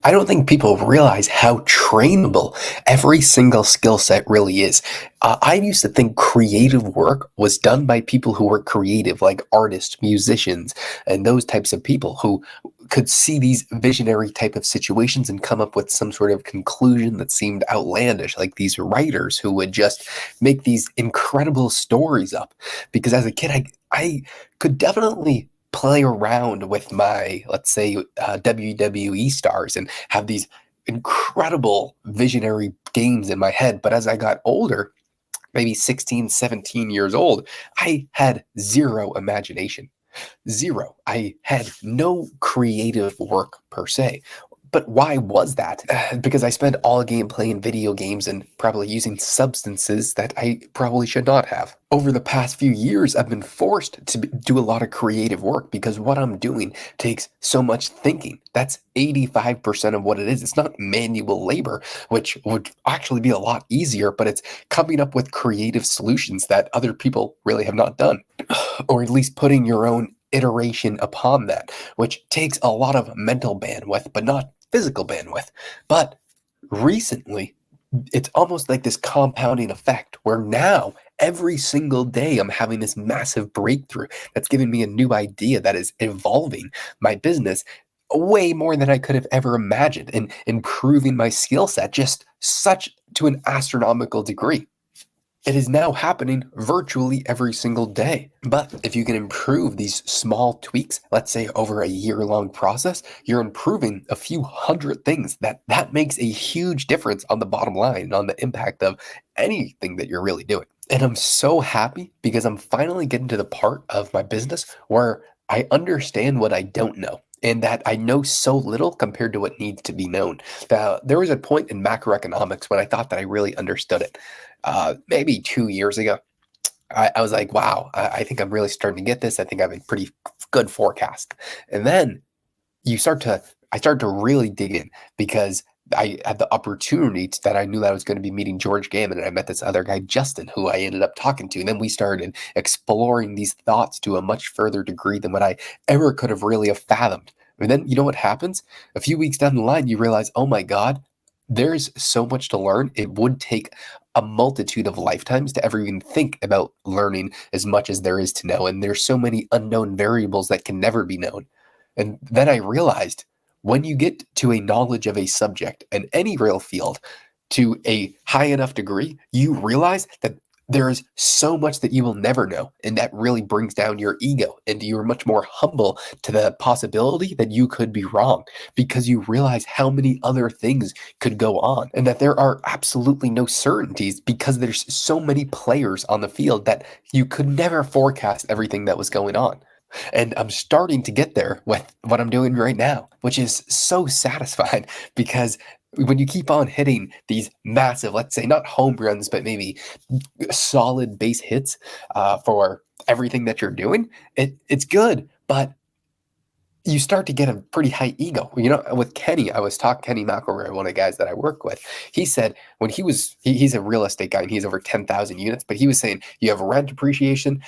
I don't think people realize how trainable every single skill set really is. I used to think creative work was done by people who were creative, like artists, musicians, and those types of people who could see these visionary type of situations and come up with some sort of conclusion that seemed outlandish, like these writers who would just make these incredible stories up. Because as a kid, I could definitely play around with my, let's say, WWE stars and have these incredible visionary games in my head. But as I got older, maybe 16, 17 years old, I had zero imagination. Zero. I had no creative work per se. But why was that? Because I spent all game playing video games and probably using substances that I probably should not have. Over the past few years, I've been forced to do a lot of creative work because what I'm doing takes so much thinking. That's 85% of what it is. It's not manual labor, which would actually be a lot easier, but it's coming up with creative solutions that other people really have not done, or at least putting your own iteration upon that, which takes a lot of mental bandwidth, but not physical bandwidth. But recently, it's almost like this compounding effect where now every single day I'm having this massive breakthrough that's giving me a new idea that is evolving my business way more than I could have ever imagined and improving my skill set just such to an astronomical degree. It is now happening virtually every single day. But if you can improve these small tweaks, let's say over a year-long process, you're improving a few hundred things. That makes a huge difference on the bottom line and on the impact of anything that you're really doing. And I'm so happy because I'm finally getting to the part of my business where I understand what I don't know and that I know so little compared to what needs to be known. There was a point in macroeconomics when I thought that I really understood it. Maybe 2 years ago, I was like, wow, I think I'm really starting to get this. I think I have a pretty good forecast. And then I started to really dig in because I had the opportunity that I knew that I was going to be meeting George Gammon, and I met this other guy, Justin, who I ended up talking to. And then we started exploring these thoughts to a much further degree than what I ever could have really have fathomed. And then you know what happens? A few weeks down the line, you realize, oh my God, there's so much to learn. It would take a multitude of lifetimes to ever even think about learning as much as there is to know. And there's so many unknown variables that can never be known. And then I realized when you get to a knowledge of a subject in any real field to a high enough degree, you realize that there is so much that you will never know. And that really brings down your ego. And you're much more humble to the possibility that you could be wrong because you realize how many other things could go on and that there are absolutely no certainties because there's so many players on the field that you could never forecast everything that was going on. And I'm starting to get there with what I'm doing right now, which is so satisfying because when you keep on hitting these massive, let's say not home runs, but maybe solid base hits for everything that you're doing, it's good. But you start to get a pretty high ego. You know, with Kenny, I was talking Kenny McElroy, one of the guys that I work with. He said when he's a real estate guy and he's over 10,000 units, but he was saying you have rent appreciation,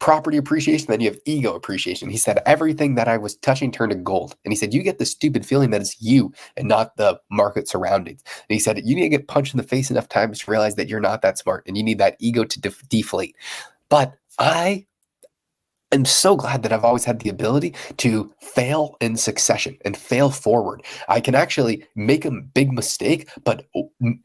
property appreciation, then you have ego appreciation. He said everything that I was touching turned to gold. And he said you get the stupid feeling that it's you and not the market surroundings. And he said you need to get punched in the face enough times to realize that you're not that smart and you need that ego to deflate. But I'm so glad that I've always had the ability to fail in succession and fail forward. I can actually make a big mistake, but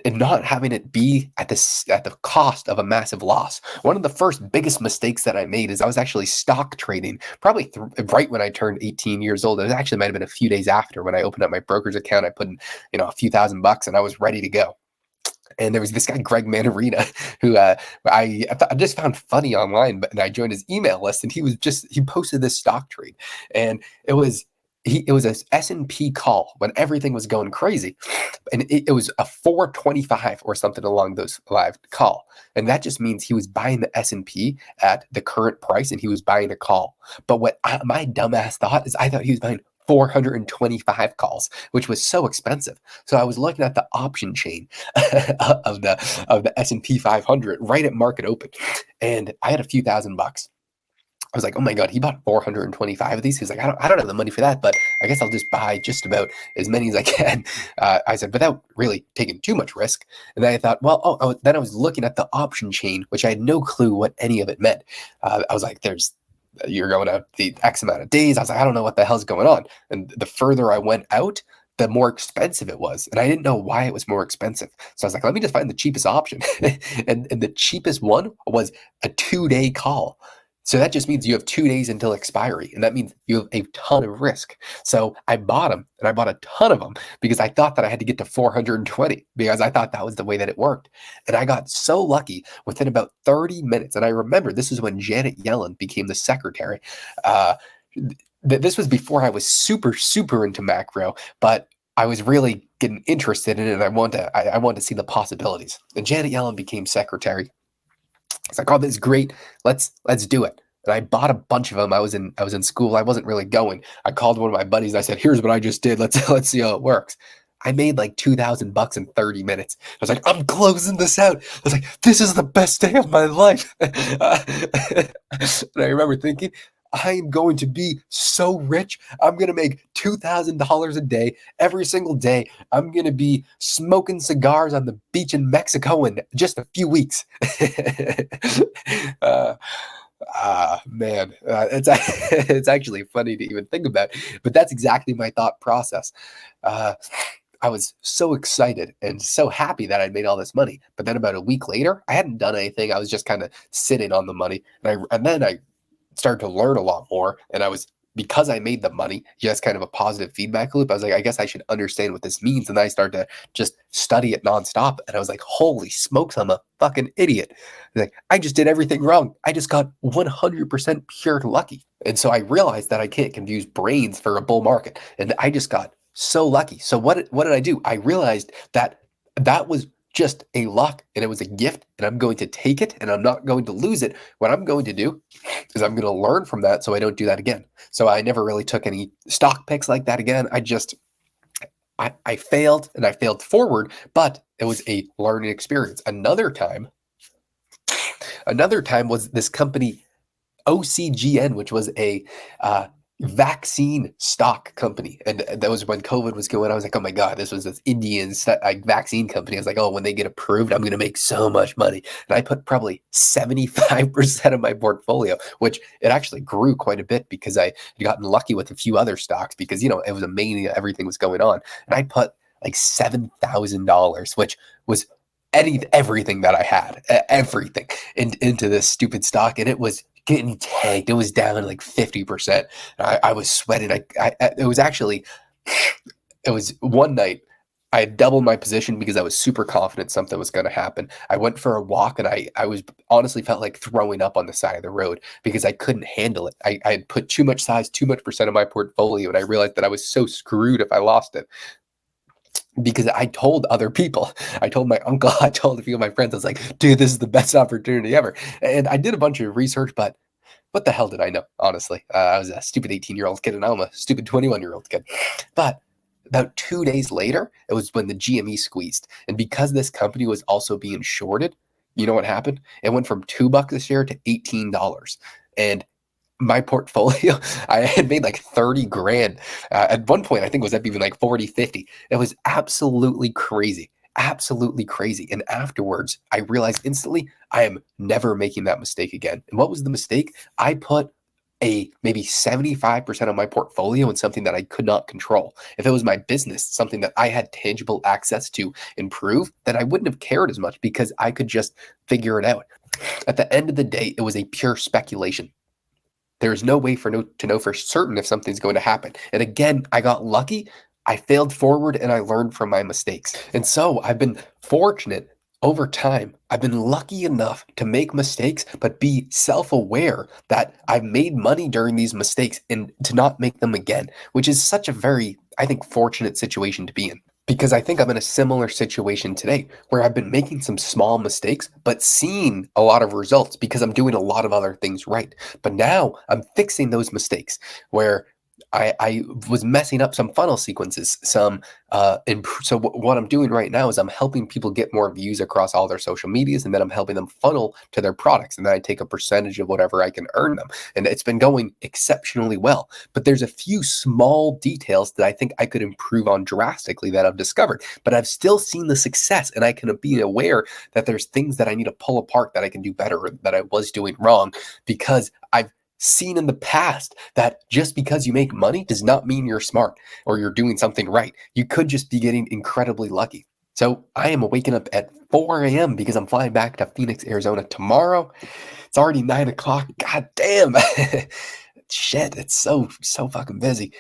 and not having it be at the cost of a massive loss. One of the first biggest mistakes that I made is I was actually stock trading, probably right when I turned 18 years old. It actually might have been a few days after when I opened up my broker's account. I put in, a few $1,000 and I was ready to go. And there was this guy, Greg Manarina, who I just found funny online, and I joined his email list, and he posted this stock trade, and it was a S&P call when everything was going crazy, and it was a 425 or something along those live call, and that just means he was buying the S&P at the current price, and he was buying a call. But what my dumbass thought is, I thought he was buying 425 calls, which was so expensive. So I was looking at the option chain of the S&P 500 right at market open, and I had a few $1,000. I was like, oh my God, he bought 425 of these. He was like, I don't have the money for that, but I guess I'll just buy just about as many as I can. I said, without really taking too much risk. And then I thought, well, then I was looking at the option chain, which I had no clue what any of it meant. I was like, you're going out the X amount of days. I was like, I don't know what the hell's going on. And the further I went out, the more expensive it was. And I didn't know why it was more expensive. So I was like, let me just find the cheapest option. and the cheapest one was a 2-day call. So that just means you have 2 days until expiry. And that means you have a ton of risk. So I bought them, and I bought a ton of them because I thought that I had to get to 420 because I thought that was the way that it worked. And I got so lucky within about 30 minutes. And I remember this is when Janet Yellen became the secretary. Uh, this was before I was super, super into macro, but I was really getting interested in it. And I wanted to see the possibilities. And Janet Yellen became secretary. It's like, oh, this is great. Let's do it. And I bought a bunch of them. I was in school. I wasn't really going. I called one of my buddies. I said, "Here's what I just did. Let's see how it works." I made like $2,000 in 30 minutes. I was like, I'm closing this out. I was like, this is the best day of my life. And I remember thinking, I am going to be so rich. I'm going to make $2,000 a day every single day. I'm going to be smoking cigars on the beach in Mexico in just a few weeks. uh, man, it's actually funny to even think about, but that's exactly my thought process. I was so excited and so happy that I'd made all this money, but then about a week later, I hadn't done anything. I was just kind of sitting on the money, and then I started to learn a lot more. And because I made the money, just kind of a positive feedback loop. I was like, I guess I should understand what this means. And then I started to just study it nonstop. And I was like, holy smokes, I'm a fucking idiot. Like, I just did everything wrong. I just got 100% pure lucky. And so I realized that I can't confuse brains for a bull market. And I just got so lucky. So what did I do? I realized that was just a luck, and it was a gift, and I'm going to take it, and I'm not going to lose it. What I'm going to do is I'm going to learn from that so I don't do that again. So I never really took any stock picks like that again. I failed, and I failed forward, but it was a learning experience. Another time was this company OCGN, which was a vaccine stock company. And that was when COVID was going on. I was like, oh my God, this was this Indian vaccine company. I was like, oh, when they get approved, I'm going to make so much money. And I put probably 75% of my portfolio, which it actually grew quite a bit because I had gotten lucky with a few other stocks because, it was a mania, everything was going on. And I put like $7,000, which was everything that I had, everything into this stupid stock. And it was getting tanked. It was down like 50%. I was sweating. It was one night I had doubled my position because I was super confident something was going to happen. I went for a walk, and I was honestly felt like throwing up on the side of the road because I couldn't handle it. I had put too much percent of my portfolio, and I realized that I was so screwed if I lost it. Because I told other people, I told my uncle, I told a few of my friends, I was like, dude, this is the best opportunity ever. And I did a bunch of research, but what the hell did I know, honestly? I was a stupid 18-year-old kid, and now I'm a stupid 21-year-old kid. But about 2 days later, it was when the GME squeezed. And because this company was also being shorted, you know what happened? It went from $2 a share to $18. And my portfolio, I had made like 30 grand. At one point, I think it was up even like 40, 50. It was absolutely crazy. Absolutely crazy. And afterwards, I realized instantly I am never making that mistake again. And what was the mistake? I put maybe 75% of my portfolio in something that I could not control. If it was my business, something that I had tangible access to improve, then I wouldn't have cared as much because I could just figure it out. At the end of the day, it was a pure speculation. There's no way to know for certain if something's going to happen. And again, I got lucky. I failed forward, and I learned from my mistakes. And so I've been fortunate over time. I've been lucky enough to make mistakes, but be self-aware that I've made money during these mistakes and to not make them again, which is such a very, I think, fortunate situation to be in. Because I think I'm in a similar situation today where I've been making some small mistakes, but seeing a lot of results because I'm doing a lot of other things right. But now I'm fixing those mistakes where I was messing up some funnel sequences, so what I'm doing right now is I'm helping people get more views across all their social medias, and then I'm helping them funnel to their products, and then I take a percentage of whatever I can earn them, and it's been going exceptionally well. But there's a few small details that I think I could improve on drastically that I've discovered, but I've still seen the success, and I can be aware that there's things that I need to pull apart that I can do better or that I was doing wrong because I've seen in the past that just because you make money does not mean you're smart or you're doing something right. You could just be getting incredibly lucky. So I am waking up at 4 a.m. because I'm flying back to Phoenix, Arizona tomorrow. It's already 9 o'clock. God damn. Shit, it's so fucking busy.